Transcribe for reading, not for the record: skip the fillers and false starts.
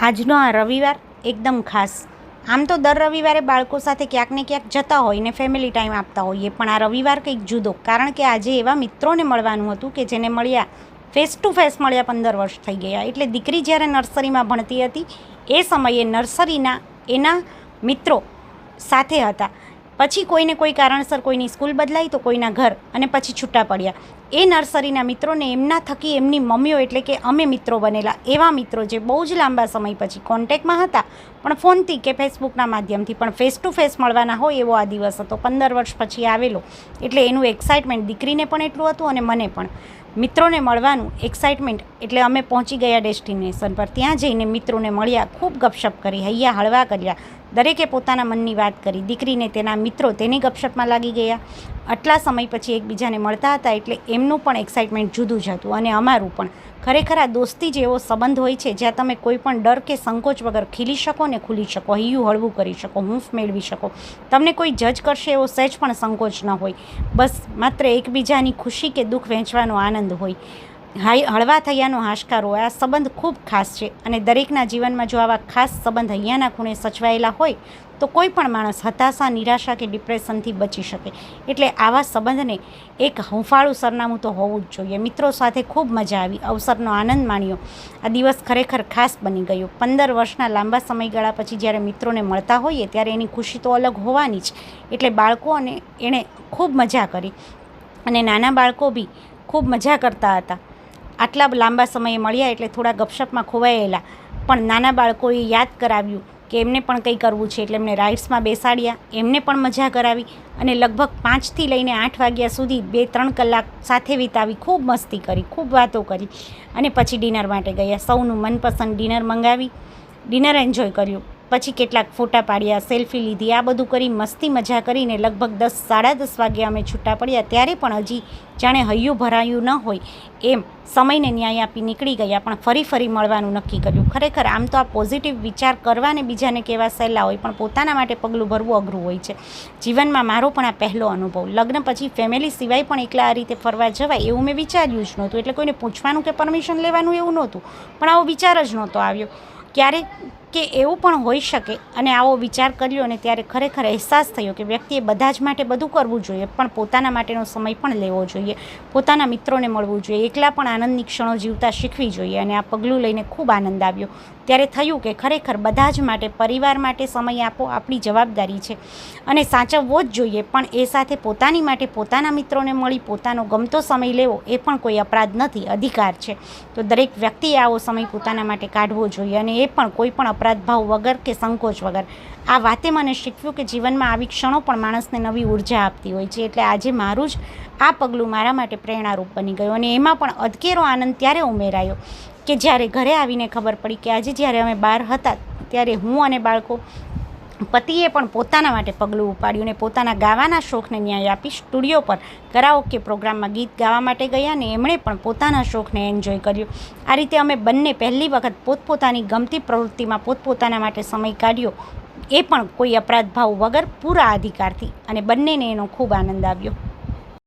આજનો આ રવિવાર એકદમ ખાસ. આમ તો દર રવિવારે બાળકો સાથે ક્યાંક ને ક્યાંક જતા હોય ને ફેમિલી ટાઈમ આપતા હોઈએ, પણ આ રવિવાર કંઈક જુદો. કારણ કે આજે એવા મિત્રોને મળવાનું હતું કે જેને મળ્યા, ફેસ ટુ ફેસ મળ્યા 15 વર્ષ થઈ ગયા. એટલે દીકરી જ્યારે નર્સરીમાં ભણતી હતી એ સમયે નર્સરીના એના મિત્રો સાથે હતા. પછી કોઈને કોઈ કારણસર કોઈની સ્કૂલ બદલાઈ તો કોઈના ઘર, અને પછી છૂટા પડ્યા. એ નર્સરીના મિત્રોને એમના થકી એમની મમ્મીઓ એટલે કે અમે મિત્રો બનેલા. એવા મિત્રો જે બહુ જ લાંબા સમય પછી કોન્ટેક્ટમાં હતા, પણ ફોનથી કે ફેસબુકના માધ્યમથી, પણ ફેસ ટુ ફેસ મળવાના હોય એવો આ દિવસ હતો. 15 વર્ષ પછી આવેલો. એટલે એનું એક્સાઇટમેન્ટ દીકરીને પણ એટલું હતું અને મને પણ. મિત્રોને મળવાનું એક્સાઇટમેન્ટ એટલે અમે પહોંચી ગયા ડેસ્ટિનેશન પર. ત્યાં જઈને મિત્રોને મળ્યા, ખૂબ ગપશપ કરી, હૈયા હળવા કર્યા. દરેકે પોતાના મનની વાત કરી. દીકરીને તેના મિત્રો તેની ગપશપમાં લાગી ગયા. આટલા સમય પછી એકબીજાને મળતા હતા એટલે એમનું પણ એક્સાઇટમેન્ટ જુદું જ હતું, અને અમારું પણ. ખરેખર આ દોસ્તી જ એવો સંબંધ હોય છે જ્યાં તમે કોઈ પણ ડર કે સંકોચ વગર ખીલી શકો ને ખુલી શકો, હૈયું હળવું કરી શકો, હૂંફ મેળવી શકો. તમને કોઈ જજ કરશે એવો સહેજ પણ સંકોચ ન હોય. બસ માત્ર એકબીજાની ખુશી કે દુઃખ વહેંચવાનો આનંદ હોય, હળવા થયાનો હાશકાર હોય. આ સંબંધ ખૂબ ખાસ છે, અને દરેકના જીવનમાં જો આવા ખાસ સંબંધ હૈયાના ખૂણે સચવાયેલા હોય તો કોઈ પણ માણસ હતાશા, નિરાશા કે ડિપ્રેશનથી બચી શકે. એટલે આવા સંબંધને એક હૂંફાળું સરનામું તો હોવું જ જોઈએ. મિત્રો સાથે ખૂબ મજા આવી, અવસરનો આનંદ માણ્યો. આ દિવસ ખરેખર ખાસ બની ગયો. 15 વર્ષના લાંબા સમયગાળા પછી જ્યારે મિત્રોને મળતા હોઈએ ત્યારે એની ખુશી તો અલગ હોવાની જ. એટલે બાળકો અને એણે ખૂબ મજા કરી, અને નાના બાળકો બી ખૂબ મજા કરતા હતા. આટલા લાંબા સમયે મળ્યા એટલે થોડા ગપશપમાં ખોવાયેલા, પણ નાના બાળકોએ યાદ કરાવ્યું કે એમને પણ કંઈ કરવું છે. એટલે એમને રાઇડ્સમાં બેસાડ્યા, એમને પણ મજા કરાવી, અને લગભગ 5થી લઈને 8 વાગ્યા સુધી 2-3 કલાક સાથે વિતાવી. ખૂબ મસ્તી કરી, ખૂબ વાતો કરી, અને પછી ડિનર માટે ગયા. સૌનું મનપસંદ ડિનર મંગાવી, ડિનર એન્જોય કર્યું. પછી કેટલાક ફોટા પાડ્યા, સેલ્ફી લીધી. આ બધું કરી મસ્તી મજા કરીને લગભગ 10-10:30 વાગ્યા અમે છૂટા પડ્યા. ત્યારે પણ હજી જાણે હૈયું ભરાયું ન હોય એમ સમયને ન્યાય આપી નીકળી ગયા, પણ ફરી મળવાનું નક્કી કર્યું. ખરેખર આમ તો આ પોઝિટિવ વિચાર કરવાને બીજાને કહેવા સહેલા હોય, પણ પોતાના માટે પગલું ભરવું અઘરું હોય છે. જીવનમાં મારો પણ આ પહેલો અનુભવ. લગ્ન પછી ફેમિલી સિવાય પણ એકલા આ રીતે ફરવા જવાય એવું મેં વિચાર્યું જ નહોતું. એટલે કોઈને પૂછવાનું કે પરમિશન લેવાનું એવું નહોતું, પણ આવો વિચાર જ નહોતો આવ્યો ક્યારેક કે એવું પણ હોઈ શકે. અને આવો વિચાર કર્યો, અને ત્યારે ખરેખર અહેસાસ થયો કે વ્યક્તિએ બધા જ માટે બધું કરવું જોઈએ, પણ પોતાના માટેનો સમય પણ લેવો જોઈએ, પોતાના મિત્રોને મળવું જોઈએ, એકલા પણ આનંદની ક્ષણો જીવતા શીખવી જોઈએ. અને આ પગલું લઈને ખૂબ આનંદ આવ્યો. ત્યારે થયું કે ખરેખર બધા જ માટે, પરિવાર માટે સમય આપવો આપણી જવાબદારી છે, અને સાચવવો જ જોઈએ. પણ એ સાથે પોતાની માટે પોતાના મિત્રોને મળી પોતાનો ગમતો સમય લેવો એ પણ કોઈ અપરાધ નથી, અધિકાર છે. તો દરેક વ્યક્તિએ આવો સમય પોતાના માટે કાઢવો જોઈએ, અને એ પણ કોઈ પણ અપરાધ ભાવ વગર કે સંકોચ વગર. આ વાતે મને શીખવ્યું કે જીવનમાં આવી ક્ષણો પણ માણસને નવી ઉર્જા આપતી હોય છે. એટલે આજે મારું જ આ પગલું મારા માટે પ્રેરણારૂપ બની ગયું, અને એમાં પણ અધકેરો આનંદ ત્યારે ઉમેરાયો કે જ્યારે ઘરે આવીને ખબર પડી કે આજે જ્યારે અમે બહાર હતા ત્યારે હું અને બાળકો, પતિએ પણ પોતાના માટે પગલું ઉપાડ્યું, અને પોતાના ગાવાના શોખને ન્યાય આપી સ્ટુડિયો પર કરાઓકે પ્રોગ્રામમાં ગીત ગાવા માટે ગયા, અને એમણે પણ પોતાના શોખને એન્જોય કર્યો. આ રીતે અમે બંને પહેલી વખત પોતપોતાની ગમતી પ્રવૃત્તિમાં પોતપોતાના માટે સમય કાઢ્યો, એ પણ કોઈ અપરાધ ભાવ વગર, પૂરા અધિકારથી, અને બંનેને એનો ખૂબ આનંદ આવ્યો.